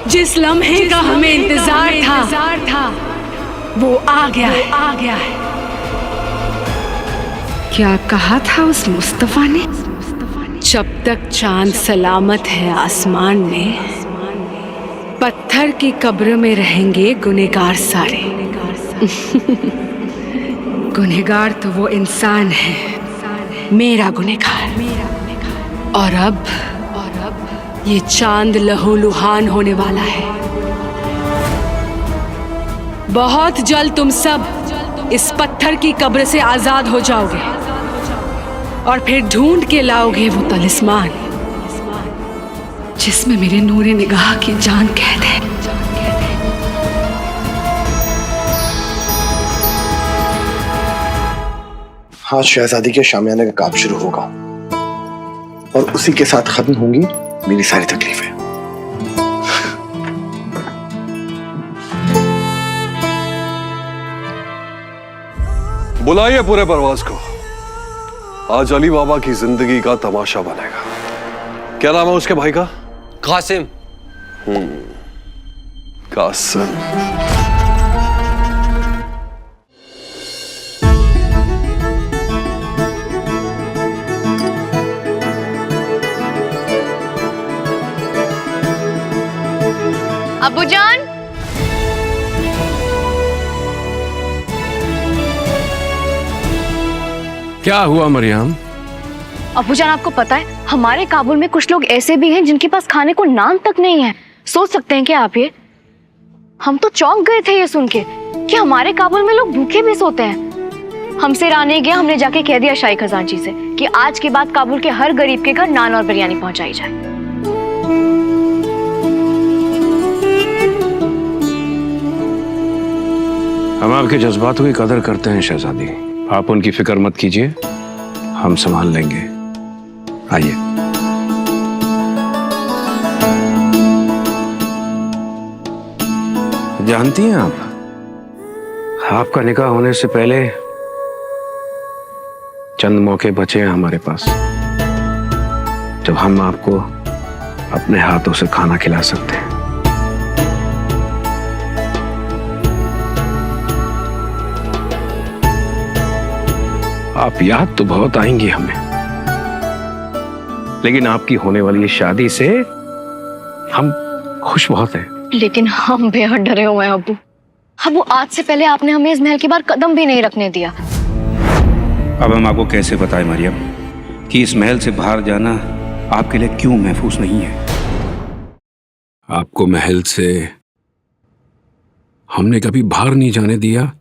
जिस लम्हे का हमें इंतजार था वो आ गया है। क्या कहा था उस मुस्तफा ने? जब तक चांद सलामत है आसमान में, पत्थर की कब्र में रहेंगे गुनहगार सारे। गुनहगार तो वो इंसान है, मेरा गुनहगार। और अब ये चांद लहूलुहान होने वाला है। बहुत जल्द तुम सब इस पत्थर की कब्र से आजाद हो जाओगे और फिर ढूंढ के लाओगे वो तलिस्मान जिसमें मेरे नूरे निगाह की जान कैद है। हाँ, शहजादी के शामियाने का काम शुरू होगा और उसी के साथ खत्म होंगी मेरी सारी तकलीफें। बुलाइए पूरे परवाज को। आज अली बाबा की जिंदगी का तमाशा बनेगा। क्या नाम है उसके भाई का? कासिम। कासिम। अब्बूजान, क्या हुआ मरियम? अब्बूजान आपको पता है हमारे काबुल में कुछ लोग ऐसे भी हैं जिनके पास खाने को नाम तक नहीं है। सोच सकते हैं क्या आप ये? हम तो चौंक गए थे ये सुन के कि हमारे काबुल में लोग भूखे भी सोते हैं। हमसे राने गया, हमने जाके कह दिया शाही खजांची से कि आज के बाद काबुल के हर गरीब के घर नान और बिरयानी पहुंचाई जाए। हम आपके जज्बातों की कदर करते हैं शहजादी, आप उनकी फिक्र मत कीजिए, हम संभाल लेंगे। आइए। जानती हैं आप, आपका निकाह होने से पहले चंद मौके बचे हैं हमारे पास जब हम आपको अपने हाथों से खाना खिला सकते हैं। आप याद तो बहुत आएंगी हमें, लेकिन आपकी होने वाली इस शादी से हम खुश बहुत हैं। लेकिन हम बेहद डरे हुए हैं अब्बू। अब्बू, आज से पहले आपने हमें इस महल के बाहर कदम भी नहीं रखने दिया। अब हम आपको कैसे बताएं मरियम कि इस महल से बाहर जाना आपके लिए क्यों महफूज नहीं है। आपको महल से हमने कभी बाहर नहीं जाने दिया,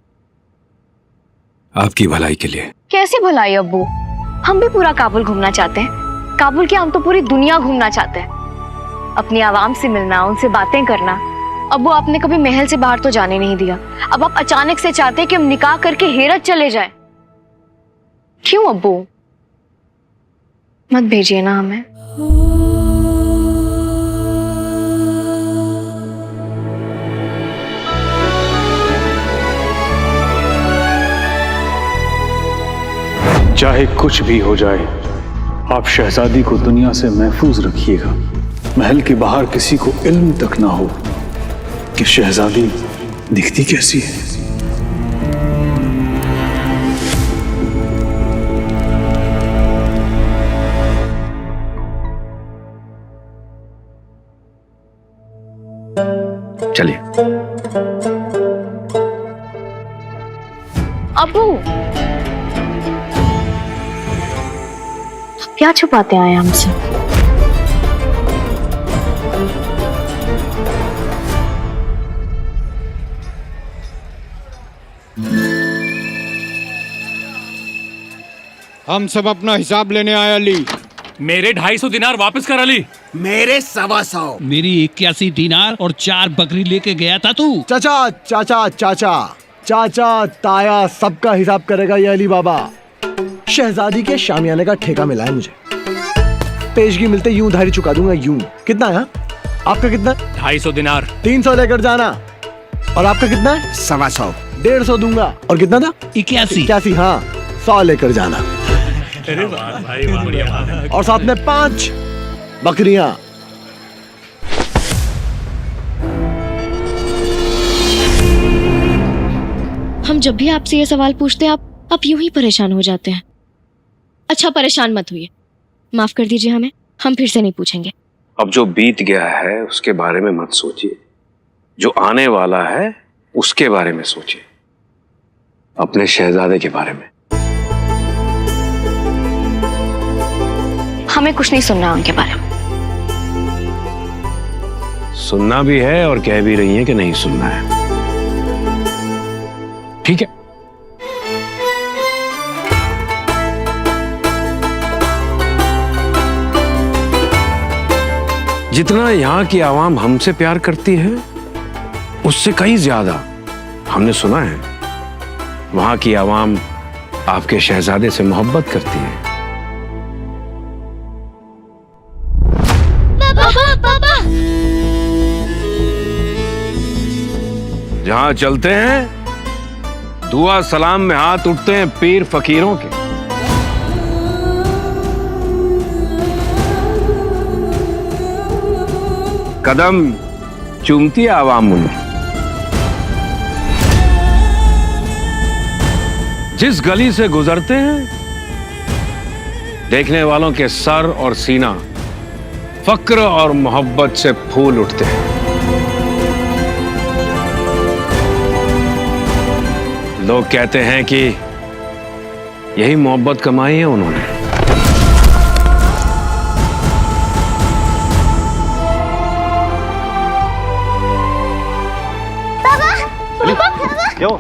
आपकी भलाई के लिए। कैसी भलाई अब्बू? हम भी पूरा काबुल घूमना चाहते हैं। काबुल क्या, हम तो पूरी दुनिया घूमना चाहते हैं, अपनी आवाम से मिलना, उनसे बातें करना। अब्बू, आपने कभी महल से बाहर तो जाने नहीं दिया, अब आप अचानक से चाहते हैं कि हम निकाह करके हेरत चले जाएं। क्यों अब्बू? मत भेजिए ना हमें। चाहे कुछ भी हो जाए, आप शहजादी को दुनिया से महफूज रखिएगा। महल के बाहर किसी को इल्म तक ना हो कि शहजादी दिखती कैसी है। चलिए। अब्बू, क्या छुपाते आए हमसे? हम सब अपना हिसाब लेने आए अली। मेरे 250 दिनार वापस कर अली। मेरे 125। मेरी 81 दिनार और 4 बकरी लेके गया था तू। चाचा चाचा चाचा चाचा ताया सबका हिसाब करेगा ये अली बाबा। शहजादी के शामियाने का ठेका मिला है मुझे, पेशगी मिलते यूं उधारी चुका दूंगा। यूं कितना है आपका? कितना? 250 दिनार। 300 लेकर जाना। और आपका कितना है? 125। 150 दूंगा। और कितना था? 81। हाँ, 100 लेकर जाना। और साथ में 5 बकरियां। जब भी आपसे ये सवाल पूछते हैं आप यूं ही परेशान हो जाते हैं। अच्छा, परेशान मत होइए, माफ कर दीजिए हमें, हम फिर से नहीं पूछेंगे। अब जो बीत गया है उसके बारे में मत सोचिए, जो आने वाला है उसके बारे में सोचिए, अपने शहजादे के बारे में। हमें कुछ नहीं सुनना उनके बारे में। सुनना भी है और कह भी रही है कि नहीं सुनना है। ठीक है, जितना यहां की आवाम हमसे प्यार करती है उससे कहीं ज्यादा हमने सुना है वहां की आवाम आपके शहजादे से मोहब्बत करती है। पापा! जहां चलते हैं दुआ सलाम में हाथ उठते हैं पीर फकीरों के। कदम चूमती है आवाम उनकी। जिस गली से गुजरते हैं देखने वालों के सर और सीना फक्र और मोहब्बत से फूल उठते हैं। लोग कहते हैं कि यही मोहब्बत कमाई है उन्होंने। क्यों?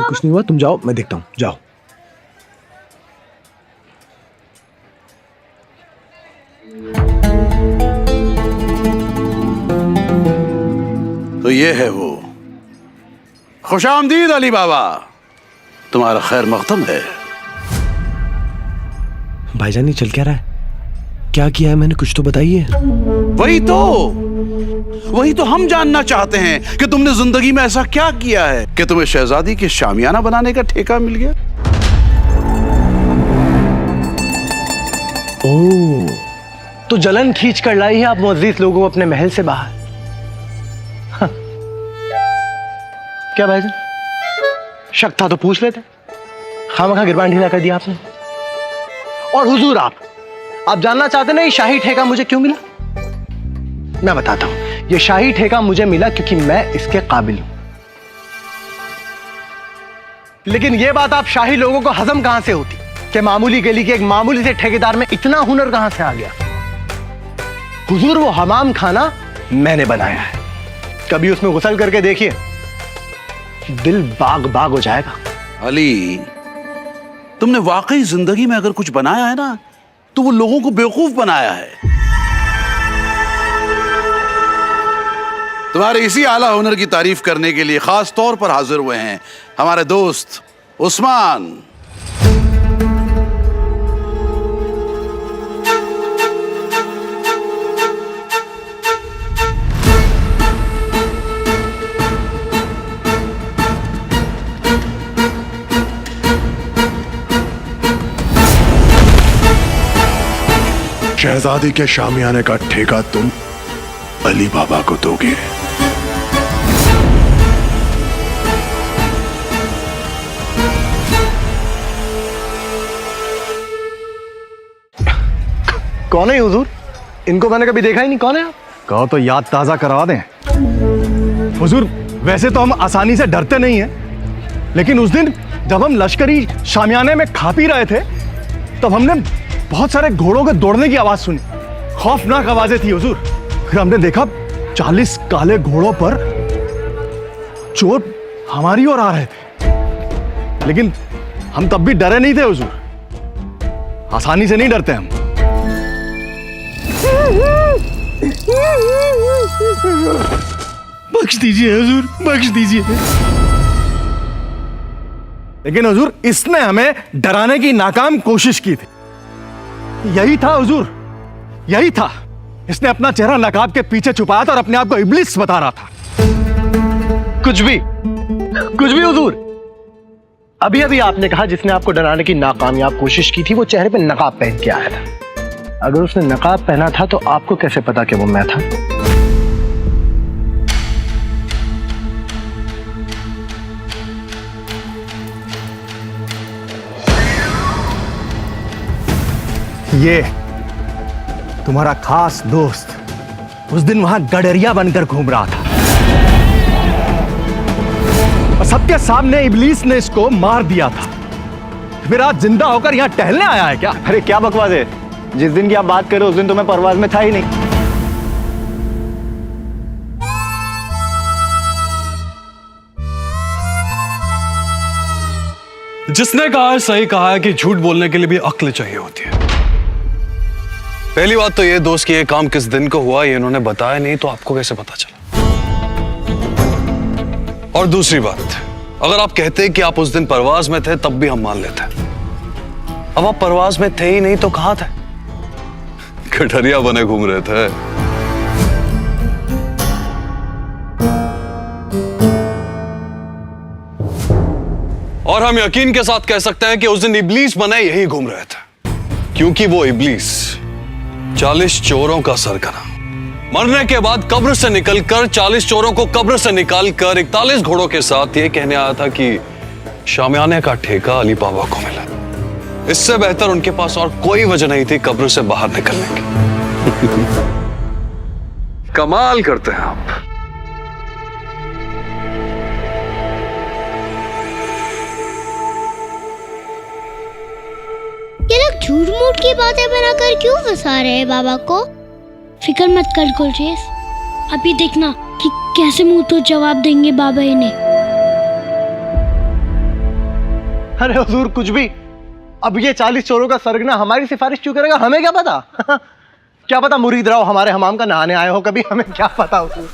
कुछ नहीं हुआ, तुम जाओ, मैं देखता हूँ, जाओ। तो ये है वो। खुशामदीद अली बाबा, तुम्हारा खैर मकदम है। भाईजान ये चल क्या रहा है? क्या किया है मैंने, कुछ तो बताइए। वही तो हम जानना चाहते हैं कि तुमने जिंदगी में ऐसा क्या किया है कि तुम्हें शहजादी के शामियाना बनाने का ठेका मिल गया। ओह, तो जलन खींच कर लाई है आप मुअज़्ज़िज़ लोगों को अपने महल से बाहर। हाँ। क्या भाईजान, शक था तो पूछ लेते, खामखा गिरबान ढीला कर दिया आपने। और हुजूर आप जानना चाहते ना ये शाही ठेका मुझे क्यों मिला? मैं बताता हूं, ये शाही ठेका मुझे मिला क्योंकि मैं इसके काबिल हूं। लेकिन ये बात आप शाही लोगों को हजम कहां से होती कि मामूली गली के एक मामूली से ठेकेदार में इतना हुनर कहां से आ गया? हुजूर वो हमाम खाना मैंने बनाया है, कभी उसमें गुसल करके देखिए, दिल बाग बाग हो जाएगा। अली, तुमने वाकई जिंदगी में अगर कुछ बनाया है ना तो वो लोगों को बेवकूफ बनाया है। तुम्हारे इसी आला हुनर की तारीफ करने के लिए खास तौर पर हाजिर हुए हैं हमारे दोस्त उस्मान। शहजादी के शामियाने का ठेका तुम अली बाबा को दोगे। कौन है हुजूर? इनको मैंने कभी देखा ही नहीं, कौन है आप? कहो तो याद ताजा करवा दें। हुजूर, वैसे तो हम आसानी से डरते नहीं हैं, लेकिन उस दिन जब हम लश्करी शामियाने में खा पी रहे थे तब हमने बहुत सारे घोड़ों के दौड़ने की आवाज सुनी। खौफनाक आवाजें थी हुजूर। फिर हमने देखा 40 काले घोड़ों पर चोर हमारी ओर आ रहे थे, लेकिन हम तब भी डरे नहीं थे हुजूर। आसानी से नहीं डरते हम। बख्श दीजिए हुजूर, बख्श दीजिए। लेकिन हुजूर, इसने हमें डराने की नाकाम कोशिश की थी। यही था हुजूर, यही था। इसने अपना चेहरा नकाब के पीछे छुपाया था और अपने आप को इब्लिस बता रहा था। कुछ भी हुजूर। अभी अभी आपने कहा जिसने आपको डराने की नाकामयाब कोशिश की थी वो चेहरे पे नकाब पहन के आया था। अगर उसने नकाब पहना था तो आपको कैसे पता कि वो मैं था? ये तुम्हारा खास दोस्त उस दिन वहां गडरिया बनकर घूम रहा था और सबके सामने इब्लीस ने इसको मार दिया था। फिर आज जिंदा होकर यहां टहलने आया है क्या? अरे क्या बकवास है, जिस दिन की आप बात कर रहे हो उस दिन तो मैं परवाज में था ही नहीं। जिसने कहा है सही कहा है कि झूठ बोलने के लिए भी अक्ल चाहिए होती है। पहली बात तो ये दोस्त कि ये काम किस दिन को हुआ ये इन्होंने बताया नहीं, तो आपको कैसे पता चला? और दूसरी बात, अगर आप कहते कि आप उस दिन परवाज में थे तब भी हम मान लेते। अब आप परवाज में थे ही नहीं तो कहां थे? गठरिया बने घूम रहे थे। और हम यकीन के साथ कह सकते हैं कि उस दिन इब्लीस बने यही घूम रहे थे, क्योंकि वो इब्लीस 40 चोरों का सरगना मरने के बाद कब्र से निकलकर 40 चोरों को कब्र से निकालकर 41 घोड़ों के साथ ये कहने आया था कि शामियाने का ठेका अली बाबा को मिला। इससे बेहतर उनके पास और कोई वजह नहीं थी कब्र से बाहर निकलने की। कमाल करते हैं आप। ये लोग झूठ मूठ की बातें बनाकर क्यों फंसा रहे हैं बाबा को? फिक्र मत कर गुलरेज, अभी देखना कि कैसे मुंह तो जवाब देंगे बाबा इन्हें। अरे हुजूर कुछ भी, अब ये 40 चोरों का सरगना हमारी सिफारिश क्यों करेगा? हमें क्या पता? क्या पता मुरीद राव हमारे हमाम का नहाने आए हो कभी, हमें क्या पता हुजूर।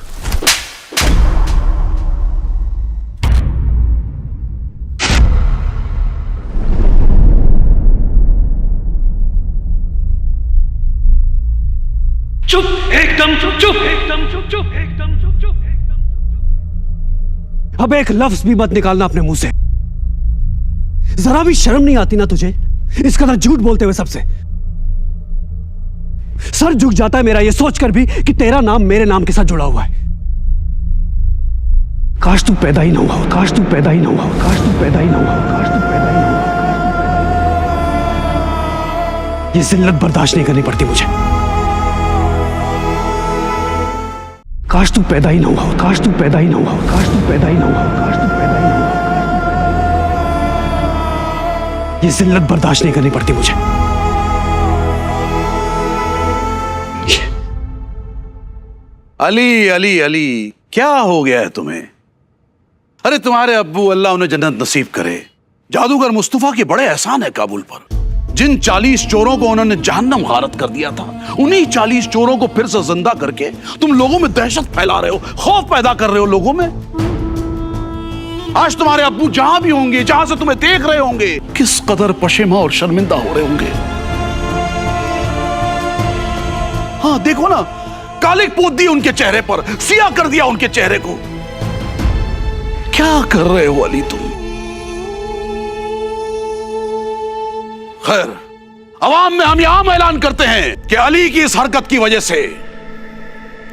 चुप, एकदम चुप, चुप, एकदम चुप, चुप, एकदम चुप, चुप, एकदम चुप। अब एक लफ्ज भी मत निकालना अपने मुंह से। जरा भी शर्म नहीं आती ना तुझे इस कदर झूठ बोलते हुए सबसे? सर झुक जाता है मेरा ये सोचकर भी कि तेरा नाम मेरे नाम के साथ जुड़ा हुआ है। काश तू पैदा ही ना हुआ, काश तू पैदा ही ना हुआ, काश तू पैदा ही ना हुआ, काश तू पैदा ही ना हुआ। ये जिल्लत बर्दाश्त नहीं करनी पड़ती मुझे। काश तू पैदा ही ना हुआ, काश तू पैदा ही ना हुआ, काश तू पैदा ही ना हुआ, काश तू पैदा ही ना हुआ। ये जिल्लत बर्दाश्त नहीं करनी पड़ती मुझे। अली अली अली, क्या हो गया है तुम्हें? अरे तुम्हारे अब्बू अल्लाह उन्हें जन्नत नसीब करे, जादूगर मुस्तफा के बड़े एहसान है काबुल पर। जिन 40 चोरों को उन्होंने जहन्नम गारत कर दिया था, उन्हीं 40 चोरों को फिर से जिंदा करके तुम लोगों में दहशत फैला रहे हो, खौफ पैदा कर रहे हो लोगों में। आज तुम्हारे अब्बू जहां भी होंगे, जहां से तुम्हें देख रहे होंगे, किस कदर पशेमा और शर्मिंदा हो रहे होंगे। हाँ देखो ना, कालिक पोत दी उनके चेहरे पर, सिया कर दिया उनके चेहरे को। क्या कर रहे हो अली तुम? खैर, अवाम में हम यहां ऐलान करते हैं कि अली की इस हरकत की वजह से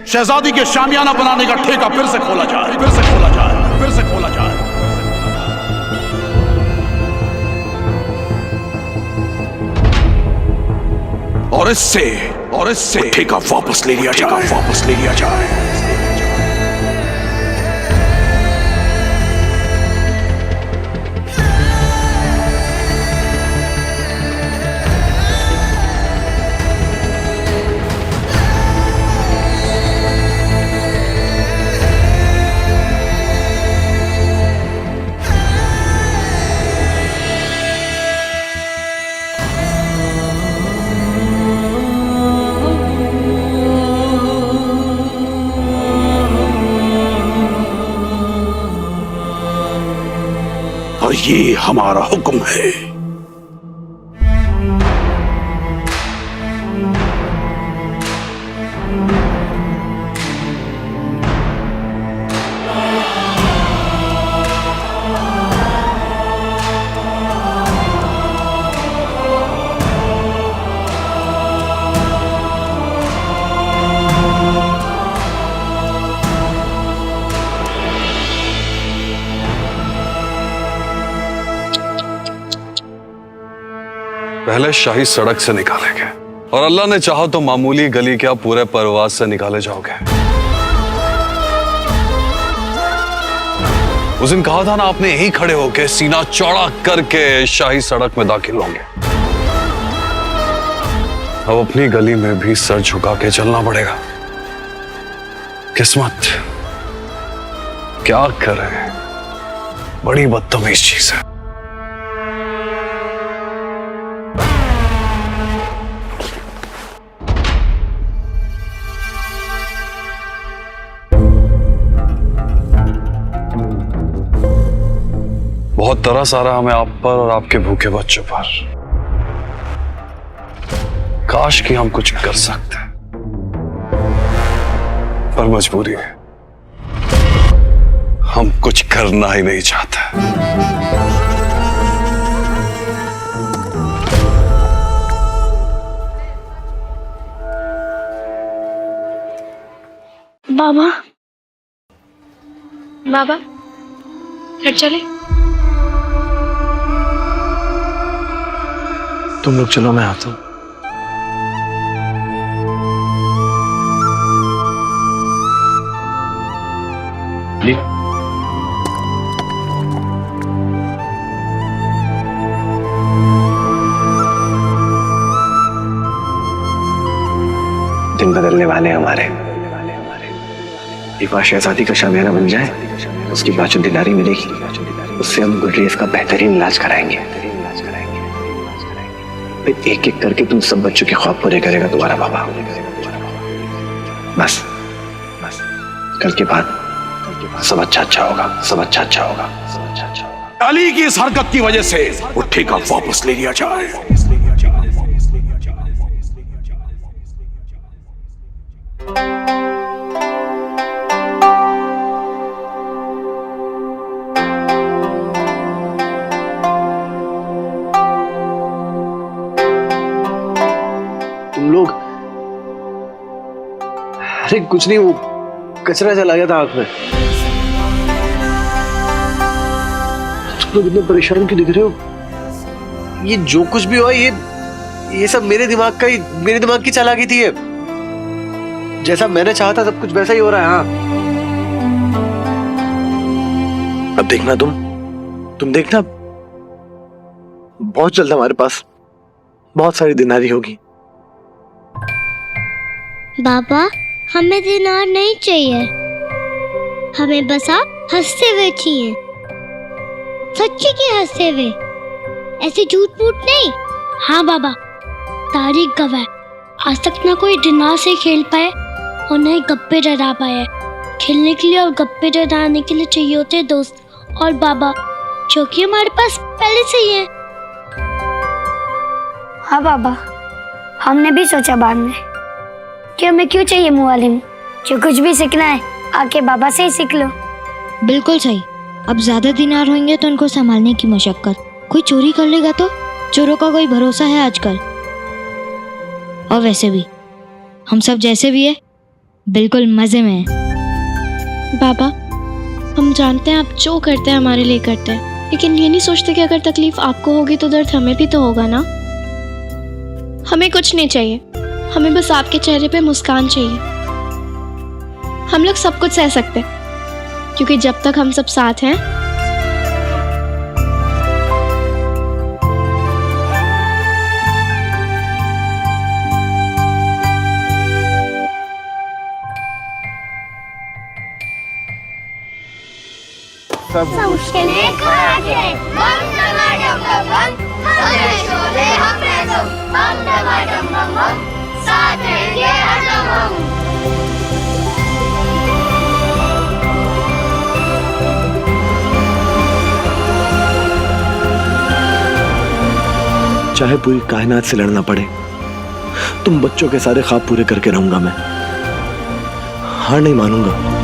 शहजादी के शामियाना बनाने का ठेका फिर से खोला जाए, फिर से खोला जाए, फिर से खोला जाए। और इससे ठेका वापस ले लिया जाए, वापस ले लिया जाए। और ये हमारा हुक्म है। पहले शाही सड़क से निकालेंगे, और अल्लाह ने चाहा तो मामूली गली क्या पूरे परवास से निकाले जाओगे। उस दिन कहा था ना आपने, यही खड़े होके सीना चौड़ा करके शाही सड़क में दाखिल होंगे। अब अपनी गली में भी सर झुका के चलना पड़ेगा। किस्मत क्या करें, बड़ी बदतमीज चीज है। बहुत तरस आ रहा हमें आप पर और आपके भूखे बच्चों पर। काश कि हम कुछ कर सकते, पर मजबूरी है, हम कुछ करना ही नहीं चाहते। बाबा, बाबा, घर चले? तुम लोग चलो, मैं आता हूं। दिन बदलने वाले हमारे। एक बार शहजादी का शामियाना बन जाए, उसकी बाजू दिनारी मिलेगी, उससे हम गुडरेज का बेहतरीन इलाज कराएंगे। फिर एक एक करके तुम सब बच्चों के ख्वाब पूरे करेगा तुम्हारा बाबा। बस बस कल के बाद सब अच्छा होगा, सब अच्छा होगा, सब अच्छा होगा। अली की इस हरकत की वजह से वो ठेका वापस ले लिया जाए। तुम लोग, अरे कुछ नहीं, वो कचरा चला गया था आंख में। तुम लोग इतने परेशान क्यों दिख रहे हो? ये जो कुछ भी हुआ, ये सब मेरे दिमाग की चालाकी थी। जैसा मैंने चाहा था सब कुछ वैसा ही हो रहा है। हाँ, अब देखना तुम देखना, बहुत जल्द हमारे पास बहुत सारी दिनारी होगी। बाबा, हमें दिनार नहीं चाहिए, हमें बस आप हंसते हुए चाहिए, सच्चे के हंसते हुए, ऐसे झूठ मूठ नहीं। हाँ बाबा, तारीख गवाह, आज तक ना कोई दिनार से खेल पाए और ना ही गप्पे डरा पाए। खेलने के लिए और गप्पे डराने के लिए चाहिए होते दोस्त और बाबा, जो कि हमारे पास पहले से ही है। हाँ बाबा, हमने भी सोचा बाद में कि हमें क्यों चाहिए मुअल्लिम, जो कुछ भी सीखना है आके बाबा से ही सीख लो। बिल्कुल सही। अब ज्यादा दिनार होंगे तो उनको संभालने की मशक्कत, कोई चोरी कर लेगा तो चोरों का कोई भरोसा है आजकल। और वैसे भी हम सब जैसे भी है बिल्कुल मजे में हैं। बाबा, हम जानते हैं आप जो करते हैं हमारे लिए करते हैं, लेकिन ये नहीं सोचते कि अगर तकलीफ आपको होगी तो दर्द हमें भी तो होगा ना। हमें कुछ नहीं चाहिए, हमें बस आपके चेहरे पे मुस्कान चाहिए। हम लोग सब कुछ सह सकते हैं, क्योंकि जब तक हम सब साथ हैं चाहे पूरी कायनात से लड़ना पड़े, तुम बच्चों के सारे ख्वाब पूरे करके रहूंगा मैं। हार नहीं मानूंगा।